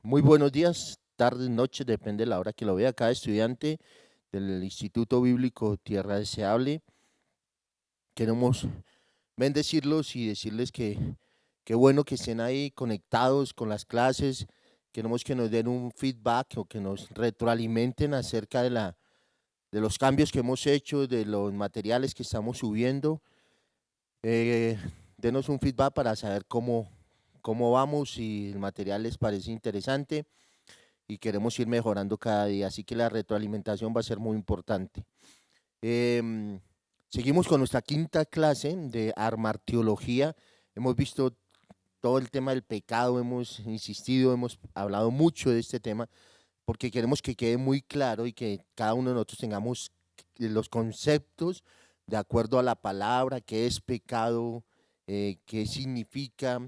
Muy buenos días, tardes, noches, depende de la hora que lo vea. Cada estudiante del Instituto Bíblico Tierra Deseable, queremos bendecirlos y decirles que qué bueno que estén ahí conectados con las clases. Queremos que nos den un feedback o que nos retroalimenten acerca de los cambios que hemos hecho, de los materiales que estamos subiendo. Eh, Denos un feedback para saber cómo vamos, si el material les parece interesante y queremos ir mejorando cada día, así que la retroalimentación va a ser muy importante. Em, Seguimos con nuestra quinta clase de armartiología. Hemos visto todo el tema del pecado, hemos insistido, hemos hablado mucho de este tema, porque queremos que quede muy claro y que cada uno de nosotros tengamos los conceptos de acuerdo a la palabra, qué es pecado, qué significa,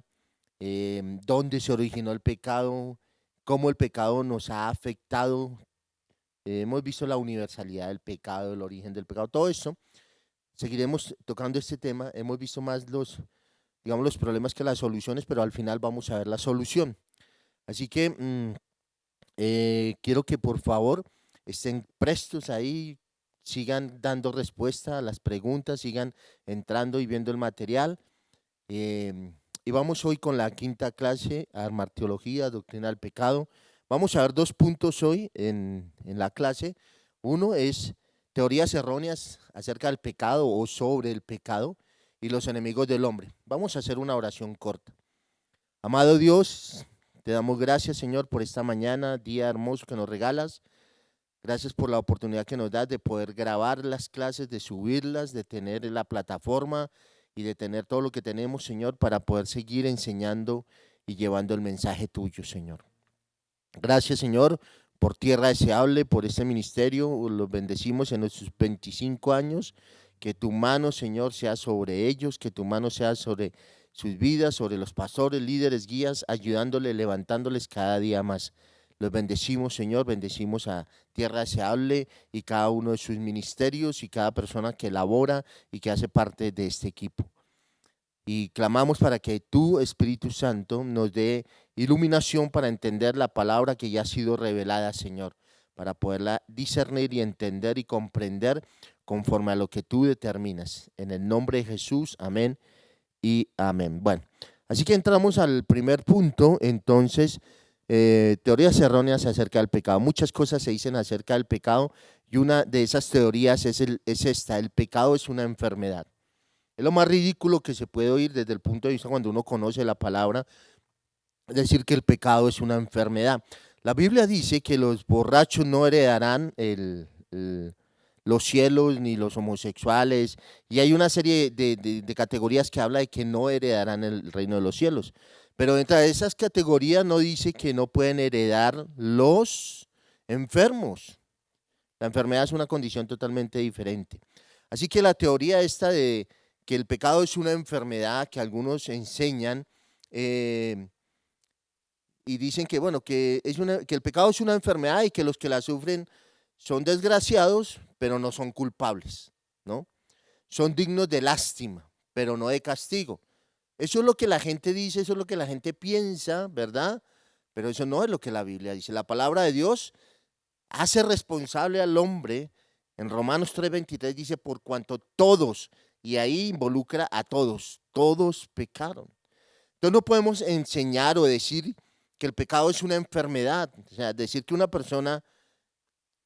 dónde se originó el pecado, cómo el pecado nos ha afectado. Hemos visto la universalidad del pecado, el origen del pecado, todo eso. Seguiremos tocando este tema. Hemos visto más digamos, los problemas que las soluciones, pero al final vamos a ver la solución. Así que quiero que por favor estén prestos ahí, sigan dando respuesta a las preguntas, sigan entrando y viendo el material. Y vamos hoy con la quinta clase, Armarteología, Doctrina del Pecado. Vamos a ver dos puntos hoy en la clase. Uno es teorías erróneas acerca del pecado o sobre el pecado y los enemigos del hombre. Vamos a hacer una oración corta. Amado Dios, te damos gracias, Señor, por esta mañana, día hermoso que nos regalas. Gracias por la oportunidad que nos das de poder grabar las clases, de subirlas, de tener la plataforma y de tener todo lo que tenemos, Señor, para poder seguir enseñando y llevando el mensaje tuyo, Señor. Gracias, Señor, por Tierra Deseable, por este ministerio. Los bendecimos en nuestros 25 años. Que tu mano, Señor, sea sobre ellos, que tu mano sea sobre sus vidas, sobre los pastores, líderes, guías, ayudándoles, levantándoles cada día más. Los bendecimos, Señor, bendecimos a Tierra Deseable y cada uno de sus ministerios y cada persona que labora y que hace parte de este equipo. Y clamamos para que tú, Espíritu Santo, nos dé iluminación para entender la palabra que ya ha sido revelada, Señor, para poderla discernir y entender y comprender conforme a lo que tú determinas. En el nombre de Jesús, amén y amén. Bueno, así que entramos al primer punto, entonces, teorías erróneas acerca del pecado. Muchas cosas se dicen acerca del pecado y una de esas teorías es esta: el pecado es una enfermedad. Es lo más ridículo que se puede oír desde el punto de vista cuando uno conoce la palabra, decir que el pecado es una enfermedad. La Biblia dice que los borrachos no heredarán los cielos ni los homosexuales, y hay una serie de categorías que habla de que no heredarán el reino de los cielos. Pero dentro de esas categorías no dice que no pueden heredar los enfermos. La enfermedad es una condición totalmente diferente. Así que la teoría esta de que el pecado es una enfermedad que algunos enseñan, eh, y dicen que, bueno, que el pecado es una enfermedad y que los que la sufren son desgraciados, pero no son culpables, ¿no? Son dignos de lástima, pero no de castigo. Eso es lo que la gente dice, eso es lo que la gente piensa, ¿verdad? Pero eso no es lo que la Biblia dice. La palabra de Dios hace responsable al hombre. En Romanos 3:23 dice, por cuanto todos, y ahí involucra a todos, todos pecaron. Entonces no podemos enseñar o decir que el pecado es una enfermedad. O sea, decir que una persona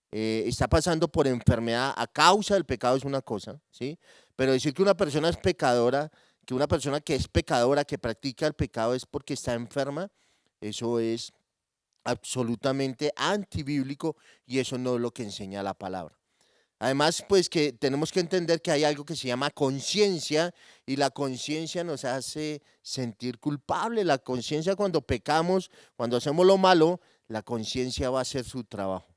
está pasando por enfermedad a causa del pecado es una cosa, ¿sí? Pero decir que una persona es pecadora, que una persona que es pecadora, que practica el pecado es porque está enferma, eso es absolutamente antibíblico y eso no es lo que enseña la palabra. Además, pues que tenemos que entender que hay algo que se llama conciencia y la conciencia nos hace sentir culpable. La conciencia, cuando pecamos, cuando hacemos lo malo, la conciencia va a hacer su trabajo.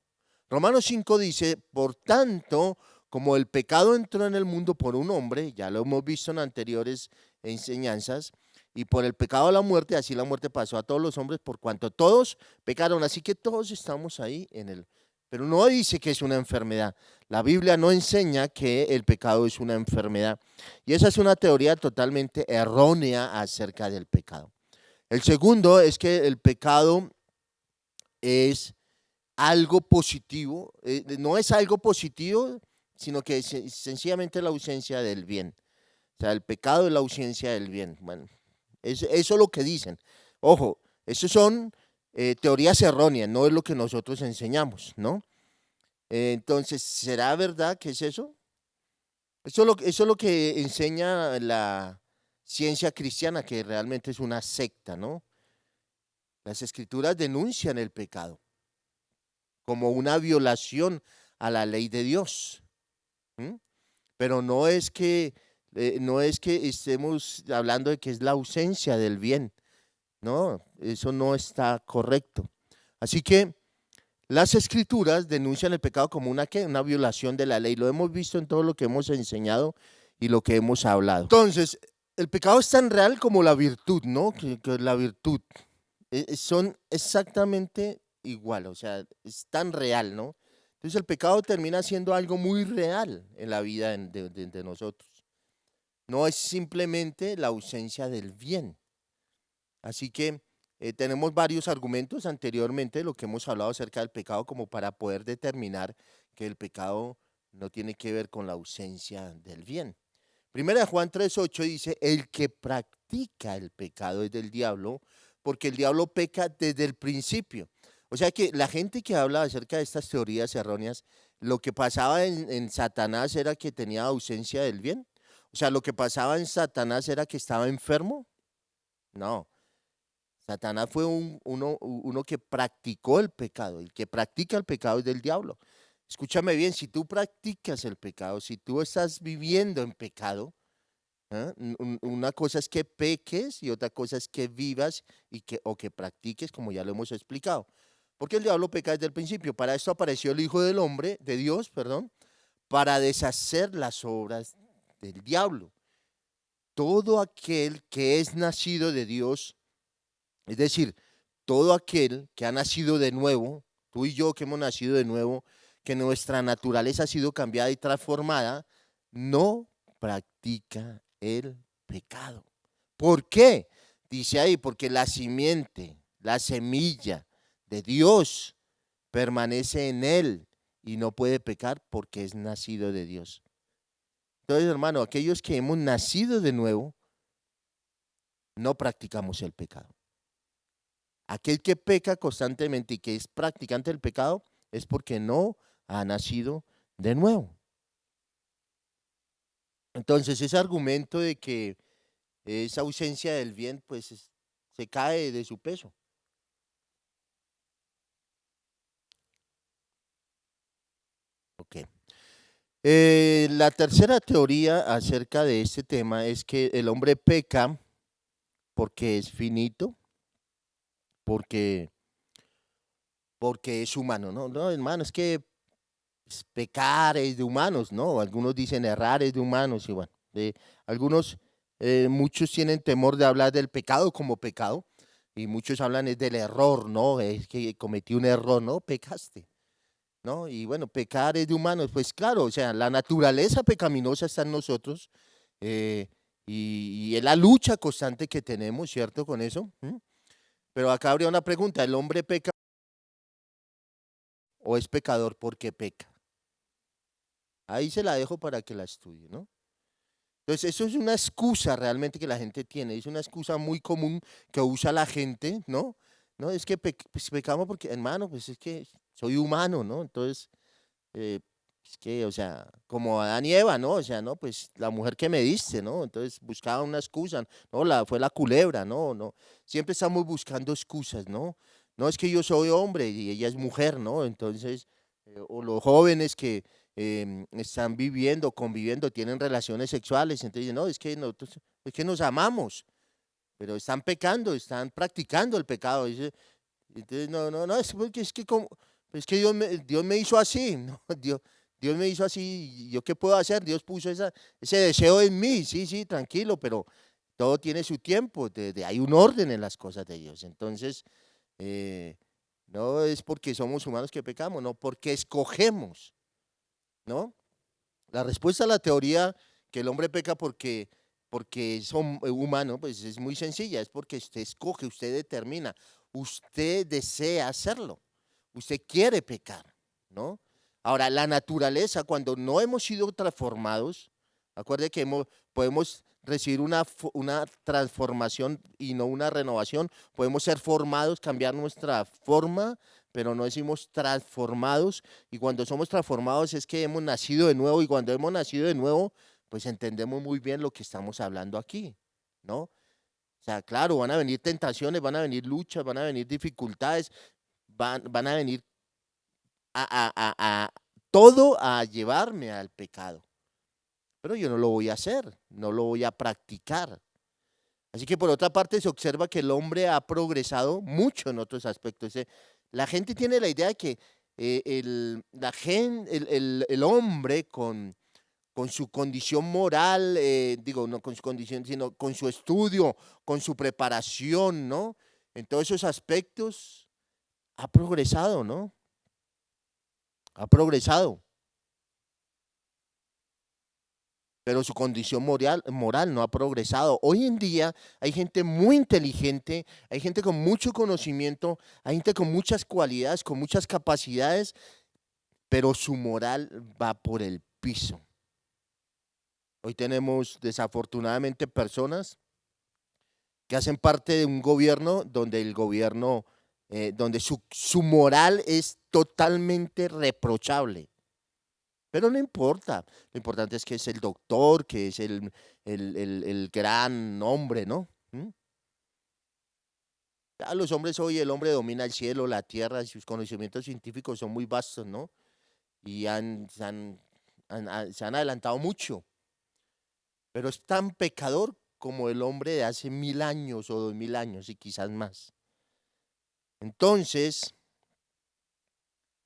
Romanos 5 dice, por tanto, como el pecado entró en el mundo por un hombre, ya lo hemos visto en anteriores enseñanzas, y por el pecado de la muerte, así la muerte pasó a todos los hombres por cuanto todos pecaron. Así que todos estamos ahí en él. Pero no dice que es una enfermedad. La Biblia no enseña que el pecado es una enfermedad. Y esa es una teoría totalmente errónea acerca del pecado. El segundo es que el pecado es algo positivo, no es algo positivo, sino que es sencillamente la ausencia del bien. O sea, el pecado es la ausencia del bien. Bueno, eso es lo que dicen. Ojo, eso son teorías erróneas, no es lo que nosotros enseñamos, ¿no? Entonces, ¿será verdad que es eso? Eso es lo que enseña la ciencia cristiana, que realmente es una secta, ¿no? Las escrituras denuncian el pecado como una violación a la ley de Dios. ¿Mm? Pero no es que estemos hablando de que es la ausencia del bien. No, eso no está correcto. Así que las escrituras denuncian el pecado como una violación de la ley. Lo hemos visto en todo lo que hemos enseñado y lo que hemos hablado. Entonces, el pecado es tan real como la virtud, ¿no? Que la virtud son exactamente igual, o sea, es tan real, ¿no? Entonces el pecado termina siendo algo muy real en la vida de nosotros. No es simplemente la ausencia del bien. Así que tenemos varios argumentos anteriormente de lo que hemos hablado acerca del pecado como para poder determinar que el pecado no tiene que ver con la ausencia del bien. Primera de Juan 3:8 dice, el que practica el pecado es del diablo, porque el diablo peca desde el principio. O sea que la gente que habla acerca de estas teorías erróneas, lo que pasaba en Satanás era que tenía ausencia del bien. O sea, lo que pasaba en Satanás era que estaba enfermo. No, Satanás fue uno que practicó el pecado. El que practica el pecado es del diablo. Escúchame bien, si tú practicas el pecado, si tú estás viviendo en pecado, ¿ah? Una cosa es que peques y otra cosa es que vivas o que practiques, como ya lo hemos explicado. Porque el diablo peca desde el principio. Para esto apareció el Hijo del Hombre, de Dios, perdón, para deshacer las obras del diablo. Todo aquel que es nacido de Dios, es decir, todo aquel que ha nacido de nuevo, tú y yo que hemos nacido de nuevo, que nuestra naturaleza ha sido cambiada y transformada, no practica el pecado. ¿Por qué? Dice ahí, porque la simiente, la semilla de Dios permanece en él y no puede pecar porque es nacido de Dios. Entonces, hermano, aquellos que hemos nacido de nuevo, no practicamos el pecado. Aquel que peca constantemente y que es practicante del pecado es porque no ha nacido de nuevo. Entonces, ese argumento de que esa ausencia del bien, pues se cae de su peso. Ok. La tercera teoría acerca de este tema es que el hombre peca porque es finito, porque, porque es humano, ¿no? No, hermano, es que pecar es de humanos, ¿no? Algunos dicen errar es de humanos y bueno, algunos, muchos tienen temor de hablar del pecado como pecado y muchos hablan es del error, ¿no? Es que cometí un error, ¿no? Pecaste, ¿no? Y bueno, pecar es de humanos, pues claro, o sea, la naturaleza pecaminosa está en nosotros eh, y es la lucha constante que tenemos, ¿cierto? Con eso. ¿Mm? Pero acá habría una pregunta, ¿el hombre peca o es pecador porque peca? Ahí se la dejo para que la estudie, ¿no? Entonces, eso es una excusa realmente que la gente tiene, es una excusa muy común que usa la gente, ¿no? No, es que pues, pecamos porque, hermano, pues es que soy humano, ¿no? Entonces, eh, es que, o sea, como Adán y Eva, ¿no? O sea, no, pues la mujer que me diste, ¿no? Entonces buscaba una excusa, no, fue la culebra, no, no. Siempre estamos buscando excusas, ¿no? No es que yo soy hombre y ella es mujer, ¿no? Entonces, o los jóvenes que están viviendo, conviviendo, tienen relaciones sexuales, entonces dicen, no, es que nos amamos, pero están pecando, están practicando el pecado. Entonces, no, no, no, es que como, es que Dios me hizo así, ¿no? Dios me hizo así, ¿yo qué puedo hacer? Dios puso ese deseo en mí, sí, sí, tranquilo, pero todo tiene su tiempo, hay un orden en las cosas de Dios. Entonces, eh, no es porque somos humanos que pecamos, no, porque escogemos, ¿no? La respuesta a la teoría que el hombre peca porque es humano, pues es muy sencilla, es porque usted escoge, usted determina, usted desea hacerlo. usted quiere pecar, ¿no? Ahora, la naturaleza, cuando no hemos sido transformados, acuerde que podemos recibir una transformación y no una renovación, podemos ser formados, cambiar nuestra forma, pero no decimos transformados, y cuando somos transformados es que hemos nacido de nuevo, y cuando hemos nacido de nuevo, pues entendemos muy bien lo que estamos hablando aquí, ¿no? O sea, claro, van a venir tentaciones, van a venir luchas, van a venir dificultades, van a venir a todo a llevarme al pecado. Pero yo no lo voy a hacer, no lo voy a practicar. Así que por otra parte se observa que el hombre ha progresado mucho en otros aspectos. La gente tiene la idea de que el hombre con su condición moral, digo, no con su condición, sino con su estudio, con su preparación, ¿no? En todos esos aspectos ha progresado, ¿no? Ha progresado. Pero su condición moral no ha progresado. Hoy en día hay gente muy inteligente, hay gente con mucho conocimiento, hay gente con muchas cualidades, con muchas capacidades, pero su moral va por el piso. Hoy tenemos desafortunadamente personas que hacen parte de un gobierno donde el gobierno, donde su moral es totalmente reprochable. Pero no importa, lo importante es que es el doctor, que es el gran hombre, ¿no? ¿Mm? Ya los hombres hoy, el hombre domina el cielo, la tierra, y sus conocimientos científicos son muy vastos, ¿no? Y se han adelantado mucho, pero es tan pecador como el hombre de hace 1000 años o 2000 años y quizás más. Entonces,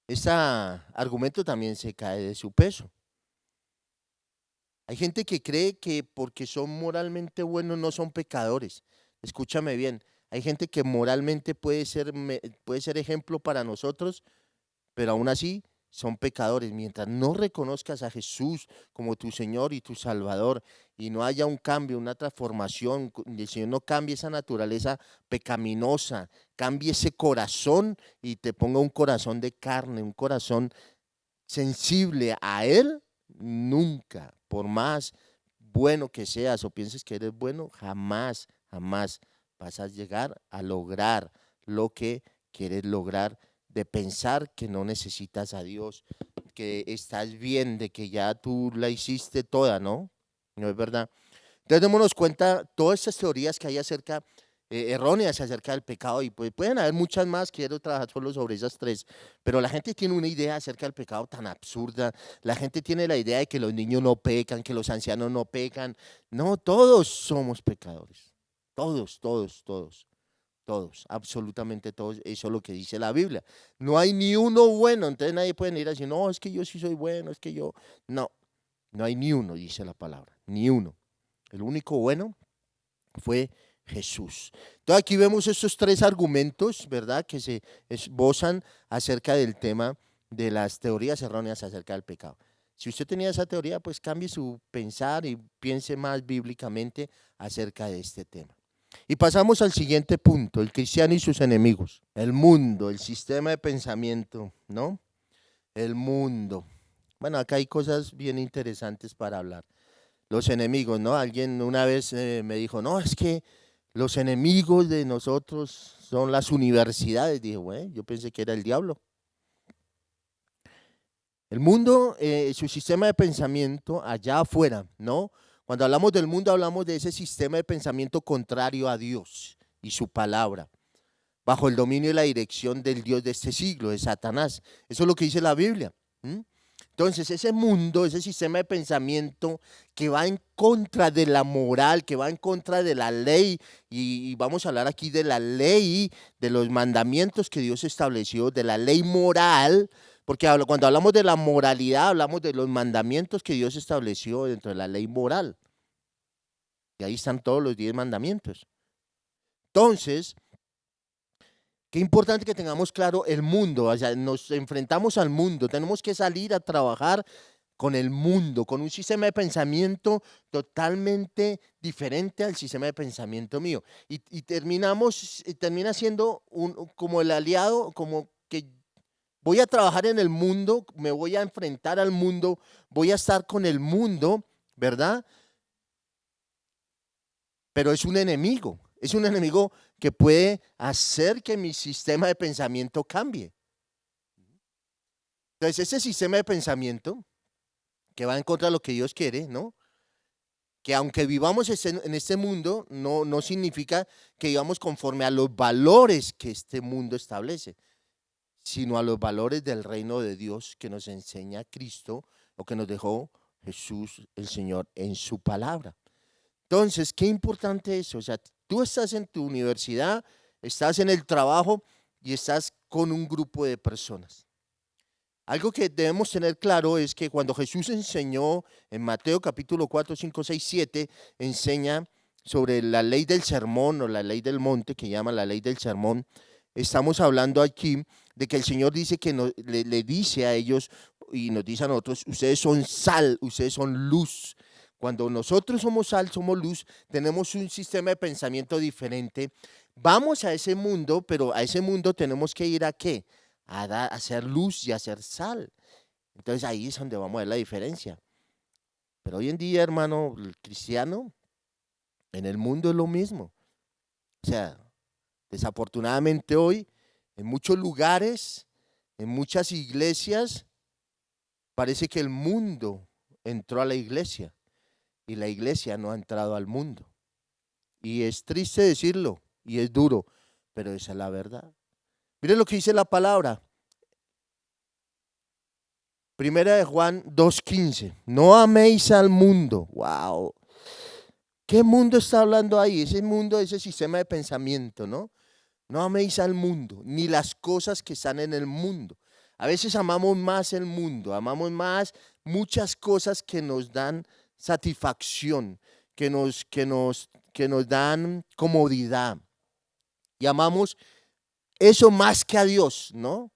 ese argumento también se cae de su peso. Hay gente que cree que porque son moralmente buenos no son pecadores. Escúchame bien, hay gente que moralmente puede ser ejemplo para nosotros, pero aún así son pecadores. Mientras no reconozcas a Jesús como tu Señor y tu Salvador y no haya un cambio, una transformación, y el Señor no cambie esa naturaleza pecaminosa, cambie ese corazón y te ponga un corazón de carne, un corazón sensible a Él, nunca, por más bueno que seas o pienses que eres bueno, jamás, jamás vas a llegar a lograr lo que quieres lograr, de pensar que no necesitas a Dios, que estás bien, de que ya tú la hiciste toda, ¿no? No es verdad. Entonces démonos cuenta todas estas teorías que hay acerca, erróneas acerca del pecado, y pues pueden haber muchas más, quiero trabajar solo sobre esas tres, pero la gente tiene una idea acerca del pecado tan absurda, la gente tiene la idea de que los niños no pecan, que los ancianos no pecan, no, todos somos pecadores, todos, todos, todos. Todos, absolutamente todos, eso es lo que dice la Biblia. No hay ni uno bueno, entonces nadie puede ir a decir, no, es que yo sí soy bueno, es que yo, no, no hay ni uno, dice la palabra, ni uno. El único bueno fue Jesús. Entonces aquí vemos estos tres argumentos, ¿verdad?, que se esbozan acerca del tema de las teorías erróneas acerca del pecado. Si usted tenía esa teoría, pues cambie su pensar y piense más bíblicamente acerca de este tema. Y pasamos al siguiente punto, el cristiano y sus enemigos. El mundo, el sistema de pensamiento, ¿no? El mundo. Bueno, acá hay cosas bien interesantes para hablar. Los enemigos, ¿no? Alguien una vez me dijo, no, es que los enemigos de nosotros son las universidades. Dije, bueno, yo pensé que era el diablo. El mundo, su sistema de pensamiento allá afuera, ¿no? Cuando hablamos del mundo, hablamos de ese sistema de pensamiento contrario a Dios y su palabra, bajo el dominio y la dirección del Dios de este siglo, de Satanás. Eso es lo que dice la Biblia. ¿Mm? Entonces, ese mundo, ese sistema de pensamiento que va en contra de la moral, que va en contra de la ley, y vamos a hablar aquí de la ley, de los mandamientos que Dios estableció, de la ley moral, porque cuando hablamos de la moralidad, hablamos de los mandamientos que Dios estableció dentro de la ley moral. Y ahí están todos los 10 mandamientos. Entonces, qué importante que tengamos claro el mundo, o sea, nos enfrentamos al mundo, tenemos que salir a trabajar con el mundo, con un sistema de pensamiento totalmente diferente al sistema de pensamiento mío. Y termina siendo como el aliado, como que voy a trabajar en el mundo, me voy a enfrentar al mundo, voy a estar con el mundo, ¿verdad? Pero es un enemigo que puede hacer que mi sistema de pensamiento cambie. Entonces, ese sistema de pensamiento que va en contra de lo que Dios quiere, ¿no? Que aunque vivamos en este mundo, no significa que vivamos conforme a los valores que este mundo establece, sino a los valores del reino de Dios que nos enseña Cristo o que nos dejó Jesús el Señor en su palabra. Entonces, qué importante es, o sea, tú estás en tu universidad, estás en el trabajo y estás con un grupo de personas. Algo que debemos tener claro es que cuando Jesús enseñó en Mateo capítulo 4, 5, 6, 7, enseña sobre la ley del sermón o la ley del monte, que llama la ley del sermón. Estamos hablando aquí de que el Señor dice que le dice a ellos y nos dice a nosotros, ustedes son sal, ustedes son luz. Cuando nosotros somos sal, somos luz, tenemos un sistema de pensamiento diferente. Vamos a ese mundo, pero a ese mundo tenemos que ir ¿a qué? A hacer luz y a hacer sal. Entonces ahí es donde vamos a ver la diferencia. Pero hoy en día, hermano, el cristiano en el mundo es lo mismo. O sea, desafortunadamente hoy, en muchos lugares, en muchas iglesias, parece que el mundo entró a la iglesia y la iglesia no ha entrado al mundo. Y es triste decirlo y es duro, pero esa es la verdad. Mire lo que dice la palabra. Primera de Juan 2:15. No améis al mundo. Wow. ¿Qué mundo está hablando ahí? Ese mundo, ese sistema de pensamiento, ¿no? No améis al mundo, ni las cosas que están en el mundo. A veces amamos más el mundo, amamos más muchas cosas que nos dan satisfacción, que nos dan comodidad. Y amamos eso más que a Dios, ¿no?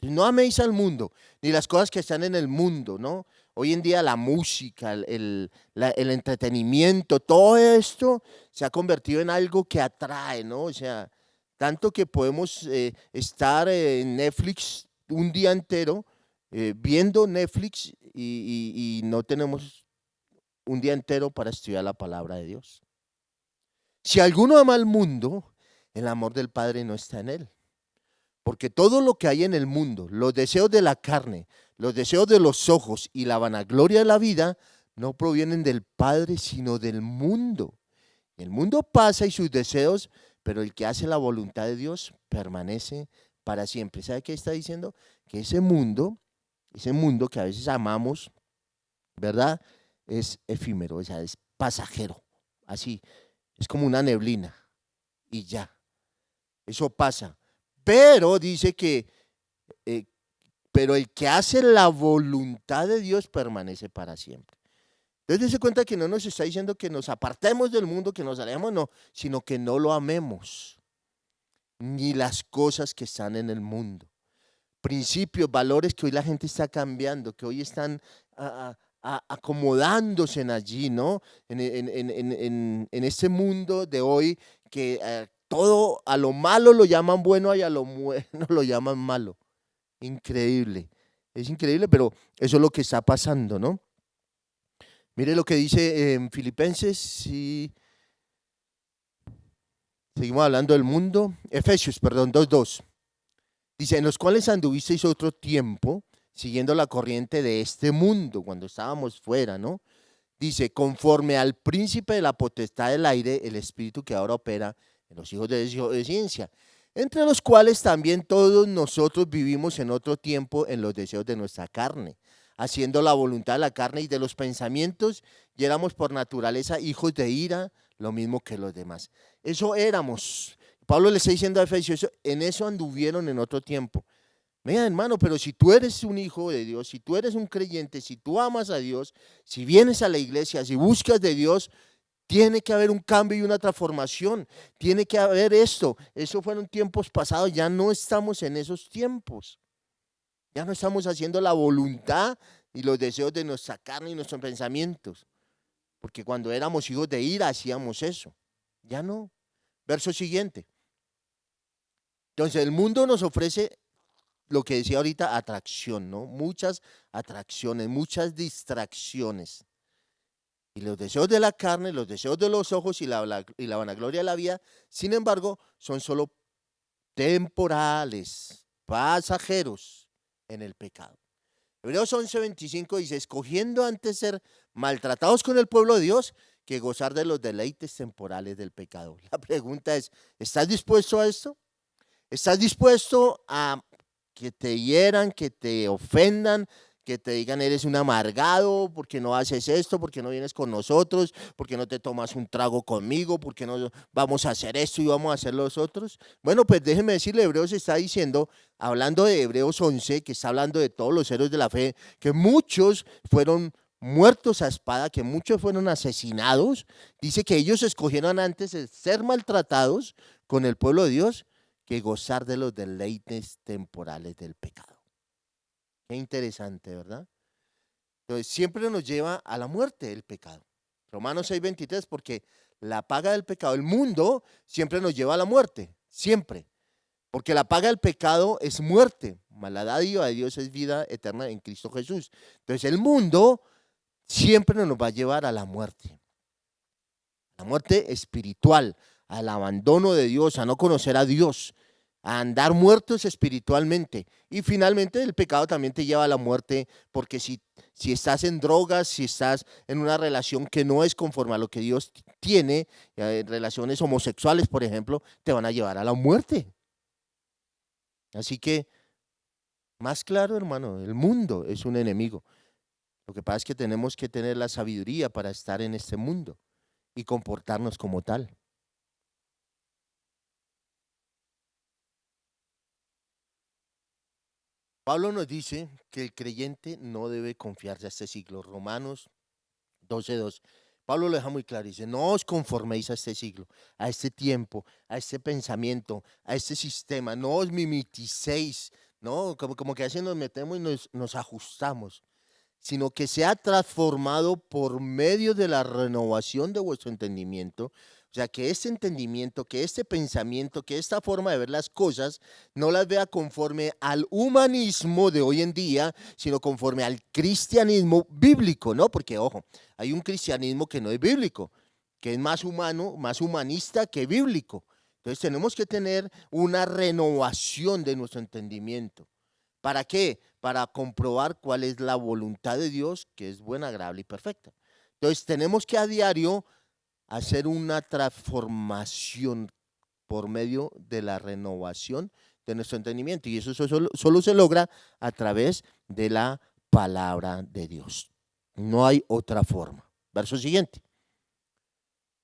No améis al mundo, ni las cosas que están en el mundo, ¿no? Hoy en día la música, el entretenimiento, todo esto se ha convertido en algo que atrae, ¿no? O sea, tanto que podemos estar en Netflix un día entero viendo Netflix y no tenemos un día entero para estudiar la palabra de Dios. Si alguno ama al mundo, el amor del Padre no está en él. Porque todo lo que hay en el mundo, los deseos de la carne, los deseos de los ojos y la vanagloria de la vida, no provienen del Padre, sino del mundo. El mundo pasa y sus deseos, pero el que hace la voluntad de Dios permanece para siempre. ¿Sabe qué está diciendo? Que ese mundo que a veces amamos, ¿verdad? Es efímero, o sea, es pasajero. Así, es como una neblina y ya. Eso pasa. Pero dice que, eh, pero el que hace la voluntad de Dios permanece para siempre. Entonces, dése cuenta que no nos está diciendo que nos apartemos del mundo, que nos alejemos, no, sino que no lo amemos, ni las cosas que están en el mundo. Principios, valores que hoy la gente está cambiando, que hoy están acomodándose en allí, ¿no? En este mundo de hoy que todo a lo malo lo llaman bueno y a lo bueno lo llaman malo. Increíble. Es increíble, pero eso es lo que está pasando, ¿no? Mire lo que dice en Filipenses, si seguimos hablando del mundo, Efesios, perdón, 2:2. Dice, en los cuales anduvisteis otro tiempo, siguiendo la corriente de este mundo, cuando estábamos fuera, ¿no? Dice, conforme al príncipe de la potestad del aire, el espíritu que ahora opera en los hijos de desobediencia, entre los cuales también todos nosotros vivimos en otro tiempo en los deseos de nuestra carne, haciendo la voluntad de la carne y de los pensamientos, y éramos por naturaleza hijos de ira, lo mismo que los demás. Eso éramos. Pablo le está diciendo a Efesios, en eso anduvieron en otro tiempo. Mira, hermano, pero si tú eres un hijo de Dios, si tú eres un creyente, si tú amas a Dios, si vienes a la iglesia, si buscas de Dios, tiene que haber un cambio y una transformación. Tiene que haber esto. Eso fueron tiempos pasados, ya no estamos en esos tiempos. Ya no estamos haciendo la voluntad y los deseos de nuestra carne y nuestros pensamientos. Porque cuando éramos hijos de ira hacíamos eso. Ya no. Verso siguiente. Entonces el mundo nos ofrece lo que decía ahorita, atracción, ¿no? Muchas atracciones, muchas distracciones. Y los deseos de la carne, los deseos de los ojos y la vanagloria de la vida, sin embargo, son solo temporales, pasajeros en el pecado. Hebreos 11:25 dice, escogiendo antes ser maltratados con el pueblo de Dios que gozar de los deleites temporales del pecado. La pregunta es, ¿estás dispuesto a esto? ¿Estás dispuesto a que te hieran, que te ofendan, que te digan eres un amargado, porque no haces esto, porque no vienes con nosotros, porque no te tomas un trago conmigo, porque no vamos a hacer esto y vamos a hacer los otros? Bueno, pues déjeme decirle, Hebreos está diciendo, hablando de Hebreos 11, que está hablando de todos los héroes de la fe, que muchos fueron muertos a espada, que muchos fueron asesinados. Dice que ellos escogieron antes el ser maltratados con el pueblo de Dios que gozar de los deleites temporales del pecado. Qué interesante, ¿verdad? Entonces, siempre nos lleva a la muerte el pecado. Romanos 6:23, porque la paga del pecado, el mundo, siempre nos lleva a la muerte, siempre. Porque la paga del pecado es muerte, mas la dádiva de Dios es vida eterna en Cristo Jesús. Entonces, el mundo siempre nos va a llevar a la muerte espiritual, al abandono de Dios, a no conocer a Dios, a andar muertos espiritualmente. Y finalmente el pecado también te lleva a la muerte, porque si estás en drogas, si estás en una relación que no es conforme a lo que Dios tiene, relaciones homosexuales, por ejemplo, te van a llevar a la muerte. Así que, más claro, hermano, el mundo es un enemigo. Lo que pasa es que tenemos que tener la sabiduría para estar en este mundo y comportarnos como tal. Pablo nos dice que el creyente no debe confiarse a este siglo. Romanos 12:2. Pablo lo deja muy claro. Dice, no os conforméis a este siglo, a este tiempo, a este pensamiento, a este sistema. No os mimiticéis, ¿no? Como que así nos metemos y nos ajustamos, sino que sea transformado por medio de la renovación de vuestro entendimiento. O sea, que este entendimiento, que este pensamiento, que esta forma de ver las cosas, no las vea conforme al humanismo de hoy en día, sino conforme al cristianismo bíblico, ¿no? Porque, ojo, hay un cristianismo que no es bíblico, que es más humano, más humanista que bíblico. Entonces tenemos que tener una renovación de nuestro entendimiento. ¿Para qué? Para comprobar cuál es la voluntad de Dios, que es buena, agradable y perfecta. Entonces tenemos que a diario hacer una transformación por medio de la renovación de nuestro entendimiento. Y eso solo se logra a través de la palabra de Dios. No hay otra forma. Verso siguiente.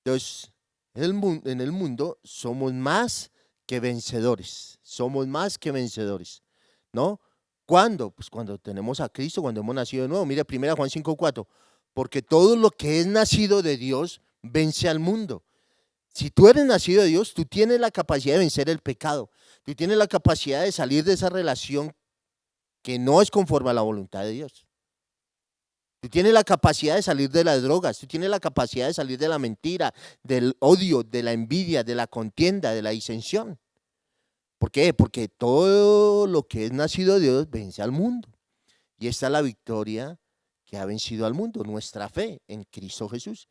Entonces, en el mundo somos más que vencedores. Somos más que vencedores, ¿no? ¿Cuándo? Pues cuando tenemos a Cristo, cuando hemos nacido de nuevo. Mira, 1 Juan 5:4. Porque todo lo que es nacido de Dios vence al mundo. Si tú eres nacido de Dios, tú tienes la capacidad de vencer el pecado. Tú tienes la capacidad de salir de esa relación que no es conforme a la voluntad de Dios. Tú tienes la capacidad de salir de las drogas, tú tienes la capacidad de salir de la mentira, del odio, de la envidia, de la contienda, de la disensión. ¿Por qué? Porque todo lo que es nacido de Dios vence al mundo. Y esta es la victoria que ha vencido al mundo, nuestra fe en Cristo Jesús.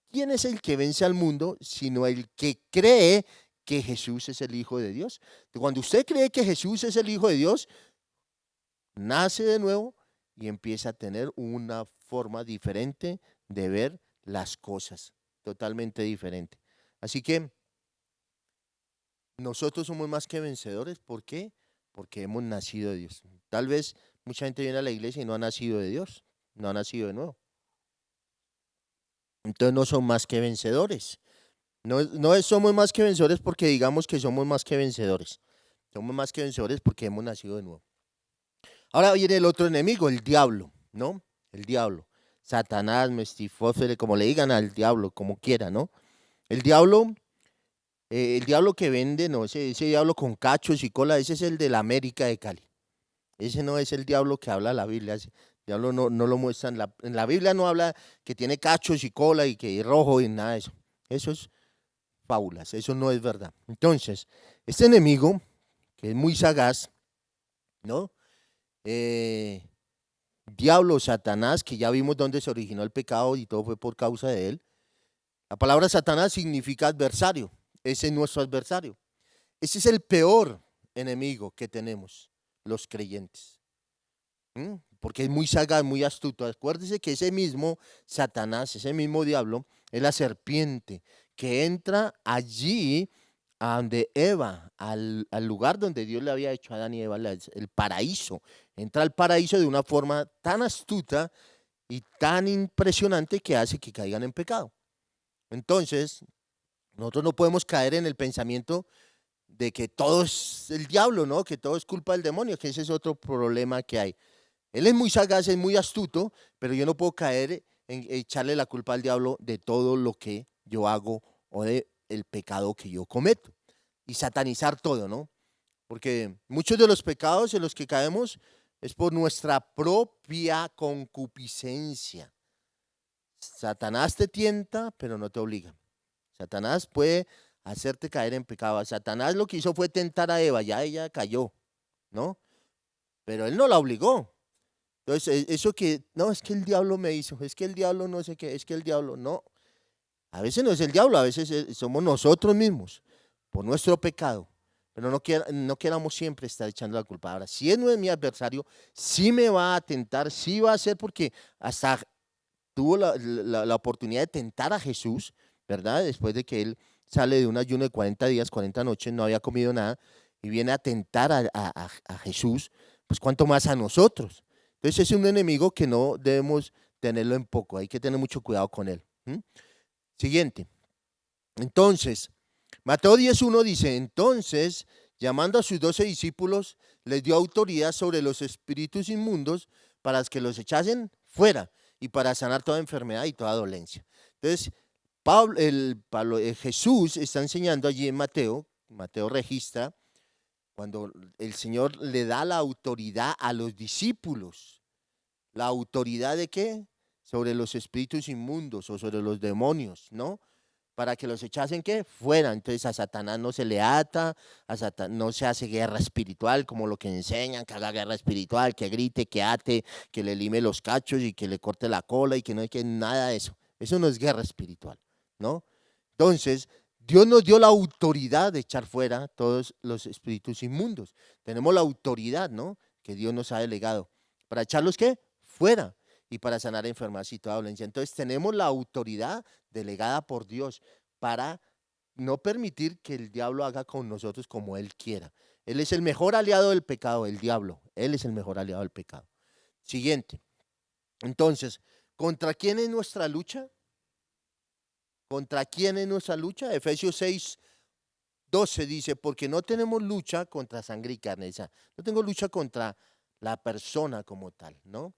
¿Quién es el que vence al mundo? Sino el que cree que Jesús es el Hijo de Dios. Cuando usted cree que Jesús es el Hijo de Dios, nace de nuevo y empieza a tener una forma diferente de ver las cosas, totalmente diferente. Así que nosotros somos más que vencedores. ¿Por qué? Porque hemos nacido de Dios. Tal vez mucha gente viene a la iglesia y no ha nacido de Dios, no ha nacido de nuevo. Entonces no son más que vencedores. No somos más que vencedores porque digamos que somos más que vencedores. Somos más que vencedores porque hemos nacido de nuevo. Ahora viene el otro enemigo, el diablo, ¿no? El diablo. Satanás, Mestifófere, como le digan al diablo, como quiera, ¿no? El diablo que vende, no, ese diablo con cachos y cola, ese es el de la América de Cali. Ese no es el diablo que habla la Biblia. Ese diablo no lo muestra. En la Biblia no habla que tiene cachos y cola y que es rojo y nada de eso. Eso es fábulas, eso no es verdad. Entonces, este enemigo, que es muy sagaz, ¿no? Eh, Diablo, Satanás, que ya vimos dónde se originó el pecado y todo fue por causa de él. La palabra Satanás significa adversario. Ese es nuestro adversario. Ese es el peor enemigo que tenemos los creyentes. Porque es muy sagaz, muy astuto. Acuérdese que ese mismo Satanás, ese mismo diablo, es la serpiente que entra allí a donde Eva, al lugar donde Dios le había hecho a Adán y Eva, el paraíso. Entra al paraíso de una forma tan astuta y tan impresionante que hace que caigan en pecado. Entonces, nosotros no podemos caer en el pensamiento de que todo es el diablo, ¿no? Que todo es culpa del demonio, que ese es otro problema que hay. Él es muy sagaz, es muy astuto, pero yo no puedo caer en echarle la culpa al diablo de todo lo que yo hago o de el pecado que yo cometo y satanizar todo, ¿no? Porque muchos de los pecados en los que caemos es por nuestra propia concupiscencia. Satanás te tienta, pero no te obliga. Satanás puede hacerte caer en pecado. Satanás lo que hizo fue tentar a Eva, ya ella cayó, ¿no? Pero él no la obligó. Entonces, eso que, no, es que el diablo me hizo, es que el diablo no sé qué, es que el diablo, no. A veces no es el diablo, a veces somos nosotros mismos, por nuestro pecado. Pero no queramos siempre estar echando la culpa. Ahora, si él no es mi adversario, sí me va a tentar, sí va a ser porque hasta tuvo la oportunidad de tentar a Jesús, ¿verdad? Después de que él sale de un ayuno de 40 días, 40 noches, no había comido nada, y viene a tentar a Jesús, pues cuánto más a nosotros. Entonces es un enemigo que no debemos tenerlo en poco, hay que tener mucho cuidado con él. Siguiente. Entonces, Mateo 10:1 dice, entonces, llamando a sus 12 discípulos, les dio autoridad sobre los espíritus inmundos para que los echasen fuera y para sanar toda enfermedad y toda dolencia. Entonces, Jesús está enseñando allí en Mateo, Mateo registra, cuando el Señor le da la autoridad a los discípulos. ¿La autoridad de qué? Sobre los espíritus inmundos o sobre los demonios, ¿no? Para que los echasen ¿qué? Fuera. Entonces a Satanás no se le ata, no se hace guerra espiritual como lo que enseñan, que haga guerra espiritual, que grite, que ate, que le lime los cachos y que le corte la cola y que no hay que nada de eso. Eso no es guerra espiritual, ¿no? Entonces, Dios nos dio la autoridad de echar fuera todos los espíritus inmundos. Tenemos la autoridad, ¿no? Que Dios nos ha delegado. ¿Para echarlos qué? Fuera. Y para sanar enfermedades y toda dolencia. Entonces, tenemos la autoridad delegada por Dios para no permitir que el diablo haga con nosotros como él quiera. Él es el mejor aliado del pecado, el diablo. Él es el mejor aliado del pecado. Siguiente. Entonces, ¿contra quién es nuestra lucha? ¿Contra quién es nuestra lucha? Efesios 6:12 dice, porque no tenemos lucha contra sangre y carne. O sea, no tengo lucha contra la persona como tal, ¿no?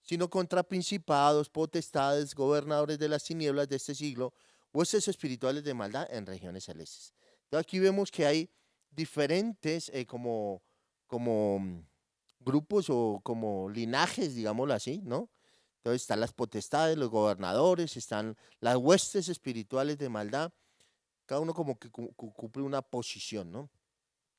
Sino contra principados, potestades, gobernadores de las tinieblas de este siglo, huestes espirituales de maldad en regiones celestes. Entonces aquí vemos que hay diferentes como grupos o como linajes, digámoslo así, ¿no? Entonces están las potestades, los gobernadores, están las huestes espirituales de maldad, cada uno como que cumple una posición, ¿no?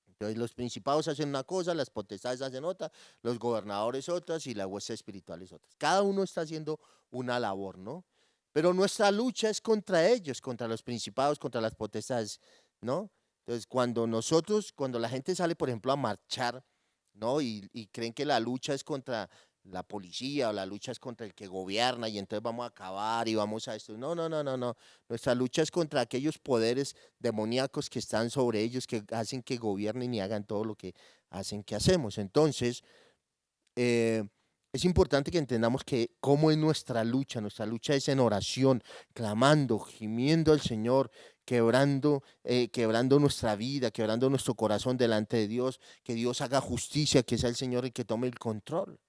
Entonces los principados hacen una cosa, las potestades hacen otra, los gobernadores otras y las huestes espirituales otras. Cada uno está haciendo una labor, ¿no? Pero nuestra lucha es contra ellos, contra los principados, contra las potestades, ¿no? Entonces cuando la gente sale, por ejemplo, a marchar, ¿no? Y creen que la lucha es contra la policía o la lucha es contra el que gobierna y entonces vamos a acabar y vamos a esto. No, no, no, no, no. Nuestra lucha es contra aquellos poderes demoníacos que están sobre ellos, que hacen que gobiernen y hagan todo lo que hacen que hacemos. Entonces, eh, es importante que entendamos que cómo es nuestra lucha es en oración, clamando, gimiendo al Señor, quebrando nuestra vida, quebrando nuestro corazón delante de Dios, que Dios haga justicia, que sea el Señor el que tome el control.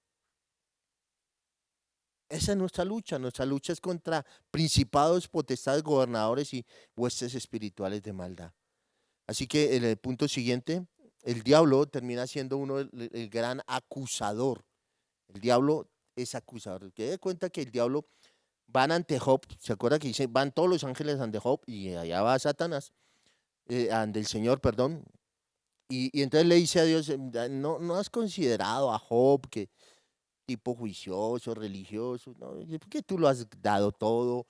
Esa es nuestra lucha es contra principados, potestades, gobernadores y huestes espirituales de maldad. Así que en el punto siguiente, el diablo termina siendo el gran acusador. El diablo es acusador. Que dé cuenta que el diablo van ante Job, ¿se acuerda que dice, van todos los ángeles ante Job y allá va Satanás, ante el Señor, perdón, Y entonces le dice a Dios, no, no has considerado a Job, que tipo juicioso, religioso, ¿no? Porque tú lo has dado todo,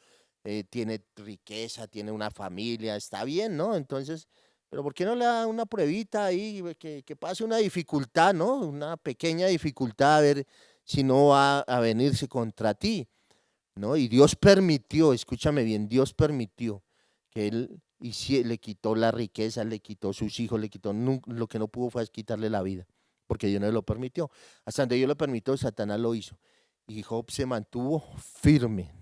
tiene riqueza, tiene una familia, está bien, ¿no? Entonces, pero ¿por qué no le da una pruebita ahí, que pase una dificultad, ¿no? Una pequeña dificultad, a ver si no va a venirse contra ti, ¿no? Y Dios permitió, escúchame bien, Dios permitió que él le quitó la riqueza, le quitó sus hijos, le quitó, lo que no pudo fue quitarle la vida, porque Dios no lo permitió. Hasta donde Dios lo permitió, Satanás lo hizo. Y Job se mantuvo firme,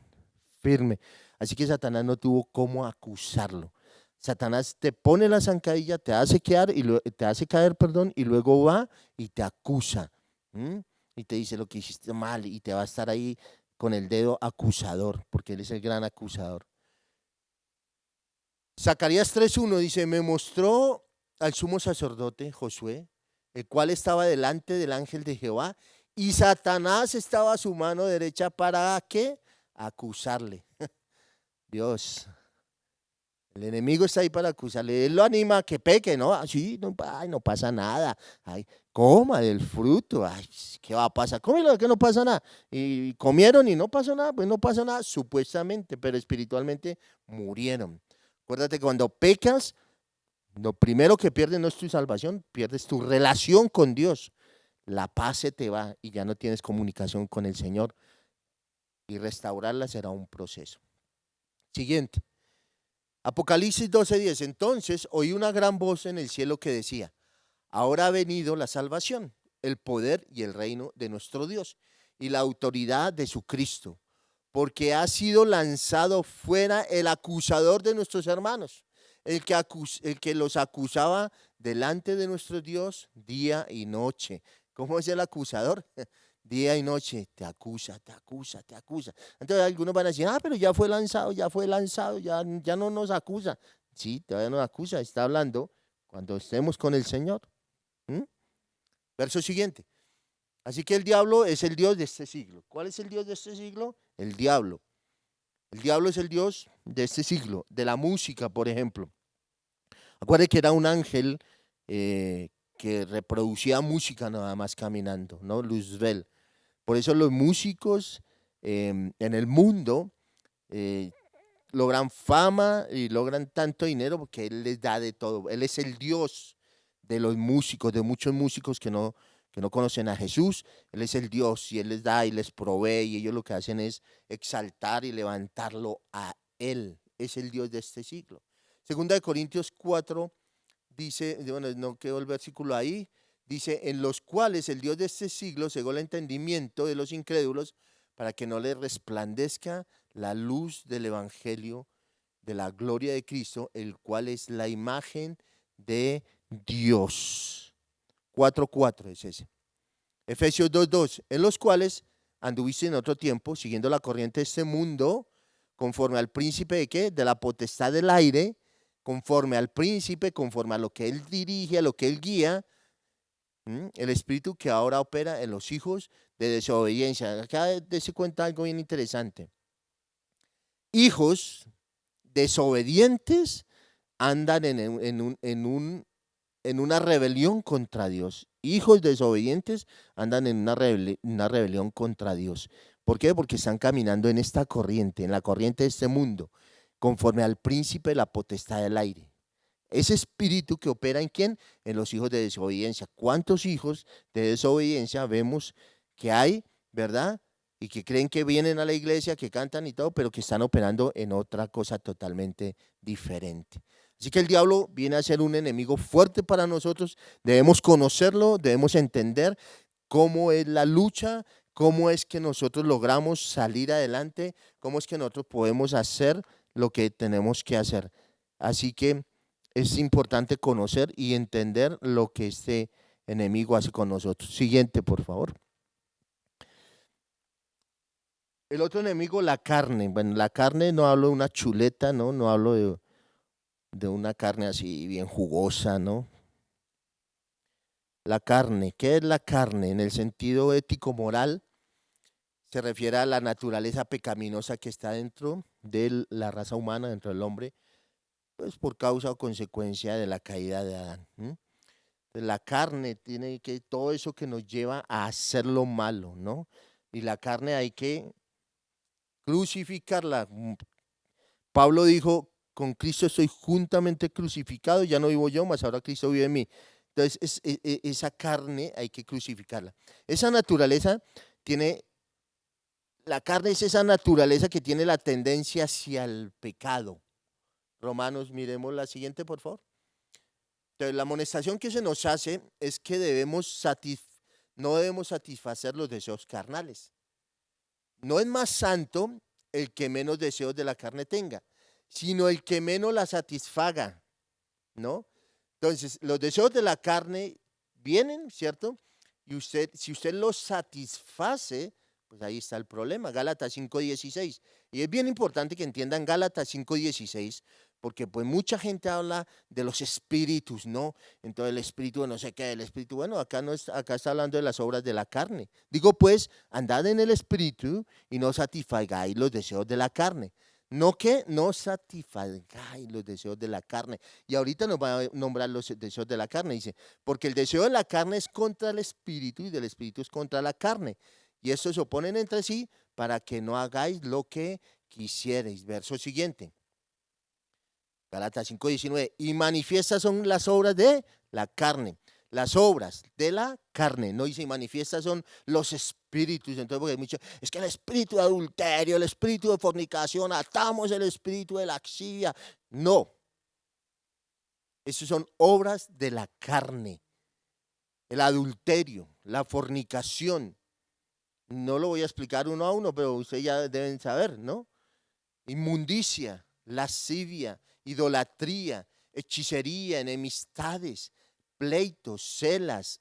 firme. Así que Satanás no tuvo cómo acusarlo. Satanás te pone la zancadilla, te hace quedar y te hace caer, perdón, y luego va y te acusa. ¿M? Y te dice lo que hiciste mal y te va a estar ahí con el dedo acusador, porque él es el gran acusador. Zacarías 3:1 dice, me mostró al sumo sacerdote Josué, el cual estaba delante del ángel de Jehová, y Satanás estaba a su mano derecha para ¿qué? Acusarle. Dios, el enemigo está ahí para acusarle. Él lo anima a que peque, ¿no? Así, no, ay, no pasa nada. Ay, coma del fruto. Ay, ¿qué va a pasar? Cómelo, que no pasa nada. Y comieron y no pasó nada, pues no pasó nada, supuestamente, pero espiritualmente murieron. Acuérdate que cuando pecas, lo primero que pierdes no es tu salvación, pierdes tu relación con Dios. La paz se te va y ya no tienes comunicación con el Señor. Y restaurarla será un proceso. Siguiente. Apocalipsis 12:10. Entonces oí una gran voz en el cielo que decía, ahora ha venido la salvación, el poder y el reino de nuestro Dios y la autoridad de su Cristo, porque ha sido lanzado fuera el acusador de nuestros hermanos, el que los acusaba delante de nuestro Dios día y noche. ¿Cómo es el acusador? Día y noche te acusa, te acusa, te acusa. Entonces algunos van a decir, pero ya fue lanzado, ya no nos acusa. Sí, todavía nos acusa, está hablando cuando estemos con el Señor. ¿Mm? Verso siguiente. Así que el diablo es el Dios de este siglo. ¿Cuál es el Dios de este siglo? El diablo. El diablo es el Dios de este siglo, de la música, por ejemplo. Acuérdense que era un ángel que reproducía música nada más caminando, ¿no? Luzbel. Por eso los músicos en el mundo eh, logran fama y logran tanto dinero porque Él les da de todo. Él es el Dios de los músicos, de muchos músicos que no conocen a Jesús. Él es el Dios y Él les da y les provee y ellos lo que hacen es exaltar y levantarlo a Él. Es el Dios de este siglo. Segunda de Corintios 4 dice, bueno, no quedó el versículo ahí, dice, en los cuales el Dios de este siglo cegó el entendimiento de los incrédulos para que no les resplandezca la luz del evangelio de la gloria de Cristo, el cual es la imagen de Dios. 4:4 es ese. Efesios 2:2, en los cuales anduviste en otro tiempo, siguiendo la corriente de este mundo, conforme al príncipe de qué? De la potestad del aire, conforme al príncipe, conforme a lo que él dirige, a lo que él guía, el espíritu que ahora opera en los hijos de desobediencia. Acá dése cuenta algo bien interesante. Hijos desobedientes andan en una rebelión contra Dios. Hijos desobedientes andan en una rebelión contra Dios. ¿Por qué? Porque están caminando en esta corriente, en la corriente de este mundo, conforme al príncipe de la potestad del aire. Ese espíritu que opera en quién? En los hijos de desobediencia. ¿Cuántos hijos de desobediencia vemos que hay, verdad? Y que creen que vienen a la iglesia, que cantan y todo, pero que están operando en otra cosa totalmente diferente. Así que el diablo viene a ser un enemigo fuerte para nosotros. Debemos conocerlo, debemos entender cómo es la lucha, cómo es que nosotros logramos salir adelante, cómo es que nosotros podemos hacer lo que tenemos que hacer. Así que es importante conocer y entender lo que este enemigo hace con nosotros. Siguiente, por favor. El otro enemigo, la carne. Bueno, la carne no hablo de una chuleta, ¿no? No hablo de una carne así bien jugosa, ¿no? La carne, ¿qué es la carne? En el sentido ético-moral, se refiere a la naturaleza pecaminosa que está dentro de la raza humana, dentro del hombre, pues por causa o consecuencia de la caída de Adán. La carne tiene que, todo eso que nos lleva a hacer lo malo, ¿no? Y la carne hay que crucificarla. Pablo dijo, con Cristo estoy juntamente crucificado, ya no vivo yo, mas ahora Cristo vive en mí. Entonces, esa carne hay que crucificarla. Esa naturaleza tiene, la carne es esa naturaleza que tiene la tendencia hacia el pecado. Romanos, miremos la siguiente, por favor. Entonces, la amonestación que se nos hace es que no debemos satisfacer los deseos carnales. No es más santo el que menos deseos de la carne tenga, sino el que menos la satisfaga, ¿no? Entonces, los deseos de la carne vienen, ¿cierto? Y si usted los satisface, pues ahí está el problema, Gálatas 5:16. Y es bien importante que entiendan Gálatas 5:16, porque pues mucha gente habla de los espíritus, ¿no? Entonces el espíritu de no sé qué, el espíritu, bueno, acá no es, acá está hablando de las obras de la carne. Digo pues, andad en el espíritu y no satisfagáis los deseos de la carne. No que no satisfagáis los deseos de la carne. Y ahorita nos va a nombrar los deseos de la carne. Dice, porque el deseo de la carne es contra el espíritu y del espíritu es contra la carne. Y estos se oponen entre sí para que no hagáis lo que quisierais. Verso siguiente. Gálatas 5:19. Y manifiestas son las obras de la carne. Las obras de la carne. No dice y manifiestas son los espíritus. Entonces, porque hay mucho, es que el espíritu de adulterio, el espíritu de fornicación, atamos el espíritu de laxivia. No. Esas son obras de la carne. El adulterio, la fornicación. No lo voy a explicar uno a uno, pero ustedes ya deben saber, ¿no? Inmundicia, lascivia, idolatría, hechicería, enemistades, pleitos, celos,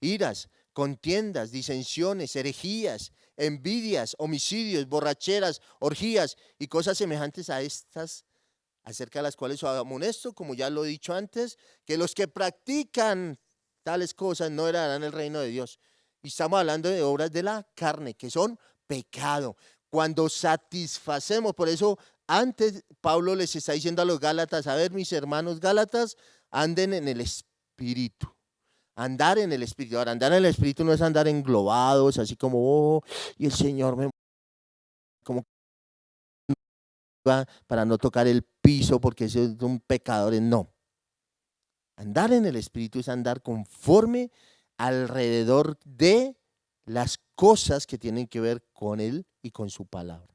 iras, contiendas, disensiones, herejías, envidias, homicidios, borracheras, orgías y cosas semejantes a estas, acerca de las cuales os amonesto, como ya lo he dicho antes, que los que practican tales cosas no heredarán el reino de Dios. Y estamos hablando de obras de la carne, que son pecado. Cuando satisfacemos, por eso antes Pablo les está diciendo a los Gálatas, a ver, mis hermanos Gálatas, anden en el espíritu. Andar en el espíritu. Ahora, andar en el espíritu no es andar englobados, así como, oh, y el Señor me, como para no tocar el piso porque eso es un pecador. No. Andar en el espíritu es andar conforme alrededor de las cosas que tienen que ver con él y con su palabra.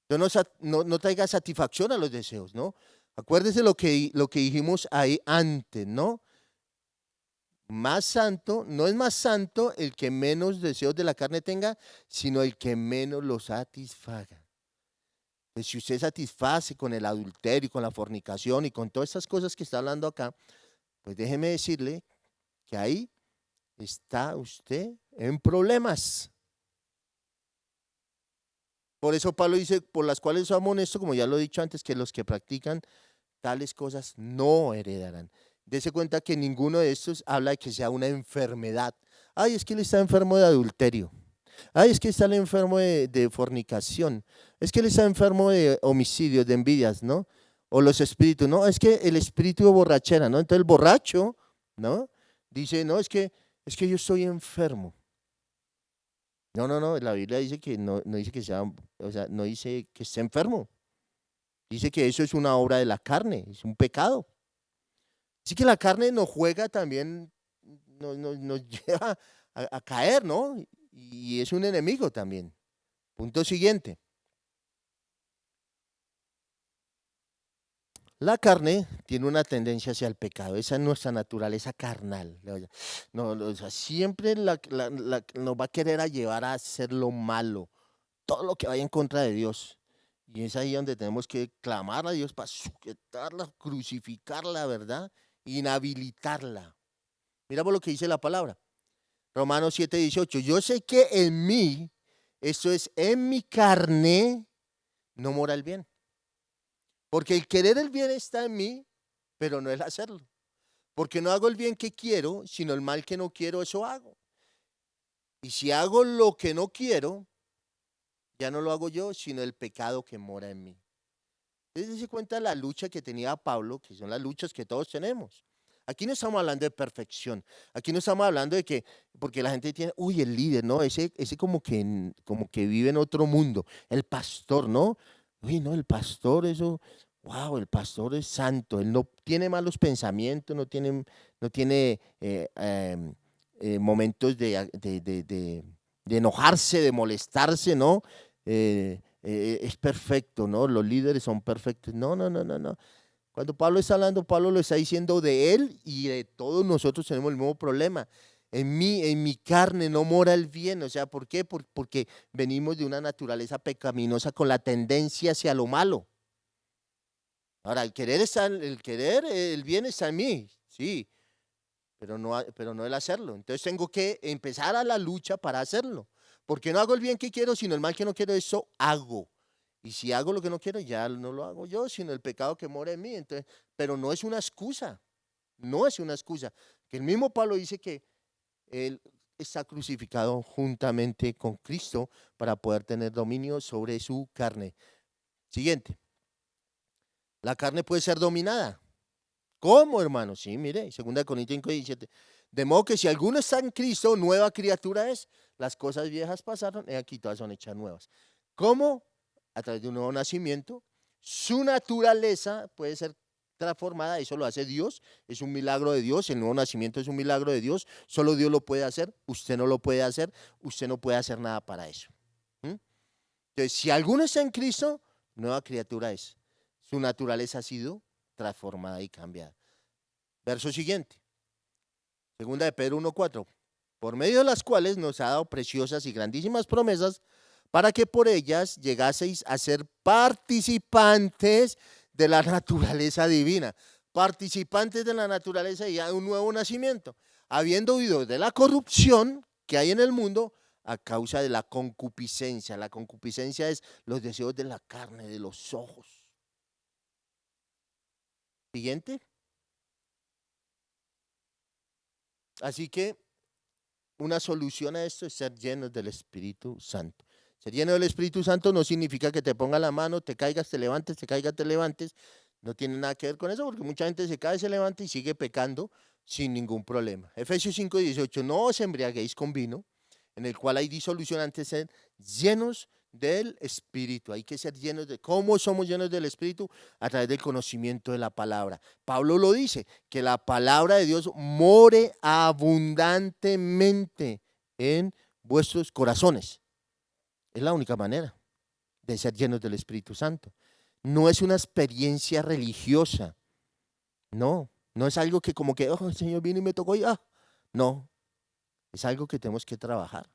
No traiga satisfacción a los deseos, ¿no? Acuérdese lo que dijimos ahí antes, ¿no? Más santo, no es más santo el que menos deseos de la carne tenga, sino el que menos los satisfaga. Pues si usted satisface con el adulterio, con la fornicación y con todas estas cosas que está hablando acá, pues déjeme decirle que ahí está usted en problemas. Por eso Pablo dice, por las cuales os amonesto, como ya lo he dicho antes, que los que practican tales cosas no heredarán. Dese cuenta que ninguno de estos habla de que sea una enfermedad. Ay, es que él está enfermo de adulterio. Ay, es que está enfermo de fornicación. Es que él está enfermo de homicidios, de envidias, ¿no? O los espíritus, ¿no? Es que el espíritu de borrachera, ¿no? Entonces el borracho, ¿no? Dice, no, es que yo estoy enfermo. No, la Biblia dice que no dice que sea, o sea, no dice que esté enfermo. Dice que eso es una obra de la carne, es un pecado. Así que la carne nos juega también, nos lleva a caer, ¿no? Y es un enemigo también. Punto siguiente. La carne tiene una tendencia hacia el pecado, esa es nuestra naturaleza carnal. No, o sea, siempre nos va a querer a llevar a hacer lo malo, todo lo que vaya en contra de Dios. Y es ahí donde tenemos que clamar a Dios para sujetarla, crucificarla, ¿verdad? Inhabilitarla. Mira por lo que dice la palabra. Romanos 7:18. Yo sé que en mí, esto es, en mi carne, no mora el bien. Porque el querer el bien está en mí, pero no el hacerlo. Porque no hago el bien que quiero, sino el mal que no quiero, eso hago. Y si hago lo que no quiero, ya no lo hago yo, sino el pecado que mora en mí. Entonces se cuenta la lucha que tenía Pablo, que son las luchas que todos tenemos. Aquí no estamos hablando de perfección. Aquí no estamos hablando de que, porque la gente tiene, uy, el líder, ¿no? Ese como que vive en otro mundo. El pastor, ¿no? Uy, no, el pastor, eso, wow, el pastor es santo. Él no tiene malos pensamientos, no tiene momentos de enojarse, de molestarse, ¿no? Es perfecto, ¿no? Los líderes son perfectos. No, no, no, no, no. Cuando Pablo está hablando, Pablo lo está diciendo de él y de todos nosotros tenemos el mismo problema. En mi carne no mora el bien. O sea, ¿por qué? Porque venimos de una naturaleza pecaminosa con la tendencia hacia lo malo. Ahora, el bien está en mí, sí, pero no el hacerlo. Entonces tengo que empezar a la lucha para hacerlo. Porque no hago el bien que quiero, sino el mal que no quiero, eso hago. Y si hago lo que no quiero, ya no lo hago yo, sino el pecado que mora en mí. Entonces, pero no es una excusa, no es una excusa. Que el mismo Pablo dice que él está crucificado juntamente con Cristo para poder tener dominio sobre su carne. Siguiente, la carne puede ser dominada. ¿Cómo, hermano? Sí, mire, 2 Corintios 5:17. De modo que si alguno está en Cristo, nueva criatura es. Las cosas viejas pasaron, y aquí todas son hechas nuevas. ¿Cómo? A través de un nuevo nacimiento. Su naturaleza puede ser transformada, eso lo hace Dios, es un milagro de Dios, el nuevo nacimiento es un milagro de Dios, solo Dios lo puede hacer, usted no lo puede hacer, usted no puede hacer nada para eso. Entonces, si alguno está en Cristo, nueva criatura es. Su naturaleza ha sido transformada y cambiada. Verso siguiente, 2 de Pedro 1:4, por medio de las cuales nos ha dado preciosas y grandísimas promesas, para que por ellas llegaseis a ser participantes de la naturaleza divina, participantes de la naturaleza y de un nuevo nacimiento, habiendo huido de la corrupción que hay en el mundo a causa de la concupiscencia. La concupiscencia es los deseos de la carne, de los ojos. Siguiente. Así que una solución a esto es ser llenos del Espíritu Santo. Ser lleno del Espíritu Santo no significa que te ponga la mano, te caigas, te levantes, te caigas, te levantes. No tiene nada que ver con eso, porque mucha gente se cae, se levanta y sigue pecando sin ningún problema. Efesios 5:18, no os embriaguéis con vino, en el cual hay disolución, antes de ser llenos del Espíritu. Hay que ser llenos de, ¿cómo somos llenos del Espíritu? A través del conocimiento de la palabra. Pablo lo dice, que la palabra de Dios more abundantemente en vuestros corazones. Es la única manera de ser llenos del Espíritu Santo. No es una experiencia religiosa. No, no es algo que como que, oh, el Señor vino y me tocó ya. No, es algo que tenemos que trabajar.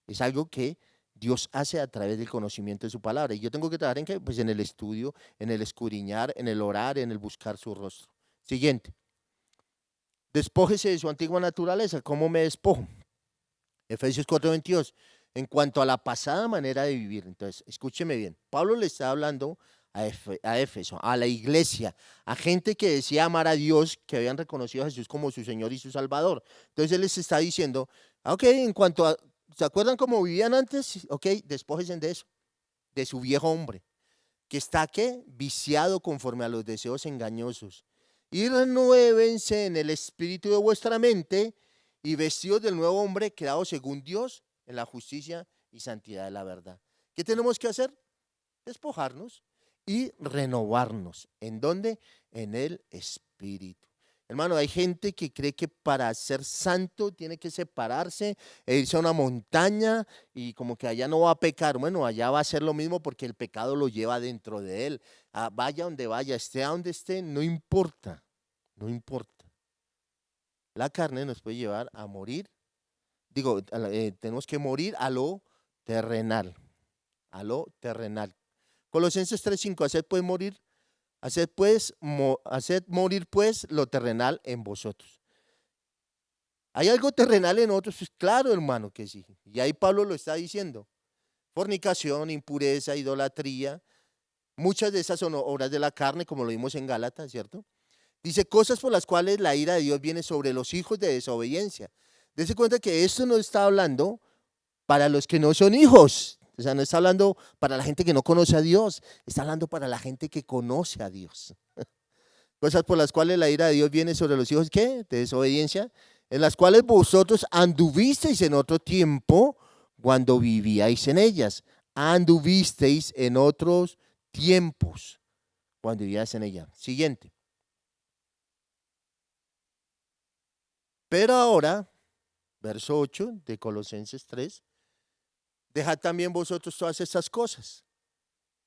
Es algo que Dios hace a través del conocimiento de su palabra. Y yo tengo que trabajar en qué? Pues en el estudio, en el escudriñar, en el orar, en el buscar su rostro. Siguiente. Despójese de su antigua naturaleza. ¿Cómo me despojo? Efesios 4:22. En cuanto a la pasada manera de vivir. Entonces, escúcheme bien. Pablo le está hablando a Éfeso, a la iglesia, a gente que decía amar a Dios, que habían reconocido a Jesús como su Señor y su Salvador. Entonces, él les está diciendo, ok, en cuanto a, ¿se acuerdan cómo vivían antes? Ok, despójense de eso, de su viejo hombre, que está, ¿qué? Viciado conforme a los deseos engañosos. Y renuévense en el espíritu de vuestra mente y vestidos del nuevo hombre creado según Dios en la justicia y santidad de la verdad. ¿Qué tenemos que hacer? Despojarnos y renovarnos. ¿En dónde? En el Espíritu. Hermano, hay gente que cree que para ser santo tiene que separarse e irse a una montaña y como que allá no va a pecar. Bueno, allá va a ser lo mismo porque el pecado lo lleva dentro de él. Vaya donde vaya, esté a donde esté, no importa, no importa. La carne nos puede llevar a morir. Digo, tenemos que morir a lo terrenal, a lo terrenal. Colosenses 3:5, haced morir pues lo terrenal en vosotros. ¿Hay algo terrenal en otros? Pues claro, hermano, que sí. Y ahí Pablo lo está diciendo. Fornicación, impureza, idolatría. Muchas de esas son obras de la carne, como lo vimos en Gálatas, ¿cierto? Dice, cosas por las cuales la ira de Dios viene sobre los hijos de desobediencia. Dese cuenta que esto no está hablando para los que no son hijos. O sea, no está hablando para la gente que no conoce a Dios, está hablando para la gente que conoce a Dios. cosas por las cuales la ira de Dios viene sobre los hijos, ¿qué? De desobediencia, en las cuales vosotros anduvisteis en otro tiempo cuando vivíais en ellas. Anduvisteis en otros tiempos cuando vivíais en ella. Siguiente. Pero ahora, verso 8 de Colosenses 3, dejad también vosotros todas estas cosas: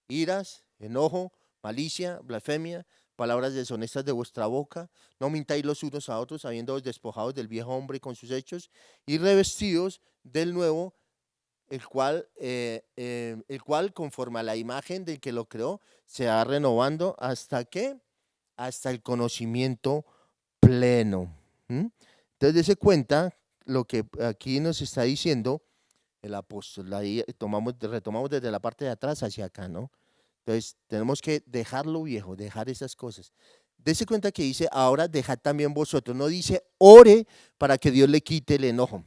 iras, enojo, malicia, blasfemia, palabras deshonestas de vuestra boca. No mintáis los unos a otros, habiéndoos despojados del viejo hombre con sus hechos y revestidos del nuevo, el cual conforme a la imagen del que lo creó, se va renovando hasta ¿qué? Hasta el conocimiento pleno. ¿Mm? Entonces, dése cuenta lo que aquí nos está diciendo el apóstol. Ahí retomamos desde la parte de atrás hacia acá, ¿no? Entonces, tenemos que dejar lo viejo, dejar esas cosas. Dese cuenta que dice, ahora dejad también vosotros. No dice, ore para que Dios le quite el enojo.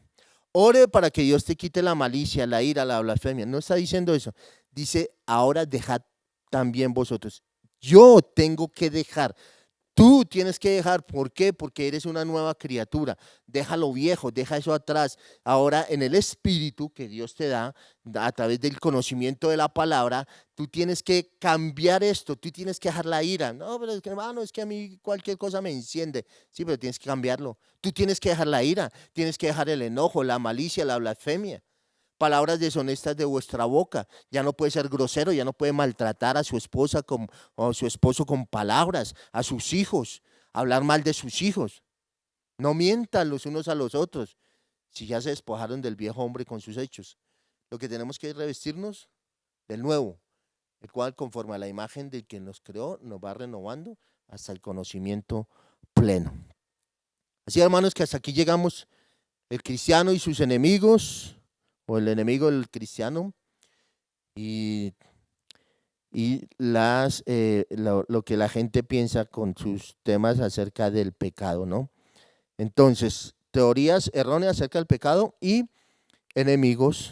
Ore para que Dios te quite la malicia, la ira, la blasfemia. No está diciendo eso. Dice, ahora dejad también vosotros. Yo tengo que dejar. Tú tienes que dejar, ¿por qué? Porque eres una nueva criatura. Deja lo viejo, deja eso atrás. Ahora en el espíritu que Dios te da, a través del conocimiento de la palabra, tú tienes que cambiar esto, tú tienes que dejar la ira. No, pero es que, hermano, es que a mí cualquier cosa me enciende. Sí, pero tienes que cambiarlo. Tú tienes que dejar la ira, tienes que dejar el enojo, la malicia, la blasfemia. Palabras deshonestas de vuestra boca. Ya no puede ser grosero, ya no puede maltratar a su esposa o a su esposo con palabras, a sus hijos, hablar mal de sus hijos. No mientan los unos a los otros, si ya se despojaron del viejo hombre con sus hechos. Lo que tenemos que es revestirnos del nuevo, el cual conforme a la imagen del que nos creó, nos va renovando hasta el conocimiento pleno. Así, hermanos, que hasta aquí llegamos, el cristiano y sus enemigos, o el enemigo del cristiano, y, lo que la gente piensa con sus temas acerca del pecado, ¿no? Entonces, teorías erróneas acerca del pecado y enemigos,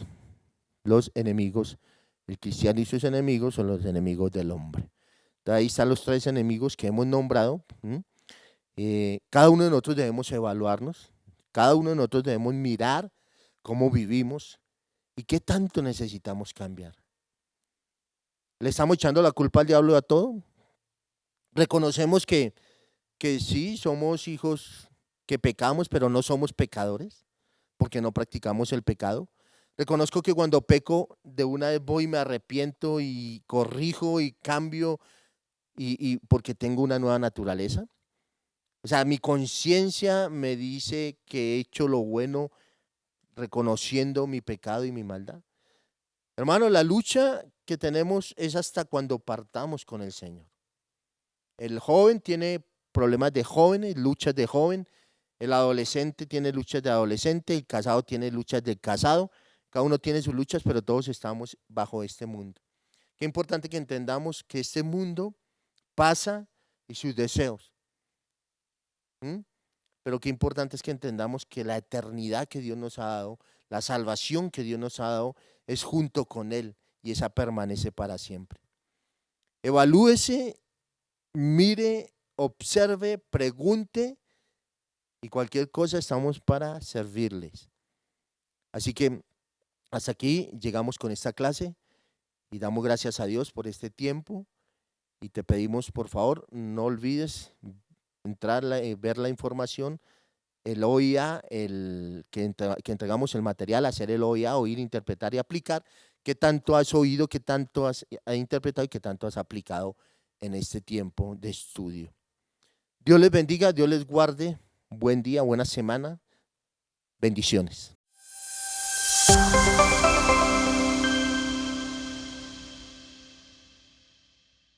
los enemigos, el cristiano y sus enemigos son los enemigos del hombre. Entonces, ahí están los tres enemigos que hemos nombrado. Cada uno de nosotros debemos evaluarnos, cada uno de nosotros debemos mirar cómo vivimos y qué tanto necesitamos cambiar. ¿Le estamos echando la culpa al diablo a todo? Reconocemos que sí, somos hijos que pecamos, pero no somos pecadores, porque no practicamos el pecado. Reconozco que cuando peco, de una vez voy y me arrepiento y corrijo y cambio, y porque tengo una nueva naturaleza. O sea, mi conciencia me dice que he hecho lo bueno reconociendo mi pecado y mi maldad. Hermano, la lucha que tenemos es hasta cuando partamos con el Señor. El joven tiene problemas de jóvenes, luchas de joven. El adolescente tiene luchas de adolescente. El casado tiene luchas de casado. Cada uno tiene sus luchas, pero todos estamos bajo este mundo. Qué importante que entendamos que este mundo pasa y sus deseos. Pero qué importante es que entendamos que la eternidad que Dios nos ha dado, la salvación que Dios nos ha dado, es junto con Él y esa permanece para siempre. Evalúese, mire, observe, pregunte y cualquier cosa estamos para servirles. Así que hasta aquí llegamos con esta clase y damos gracias a Dios por este tiempo y te pedimos por favor no olvides entrar, ver la información, el OIA, que entregamos el material, hacer el OIA, oír, interpretar y aplicar, qué tanto has oído, qué tanto has interpretado y qué tanto has aplicado en este tiempo de estudio. Dios les bendiga, Dios les guarde, buen día, buena semana, bendiciones.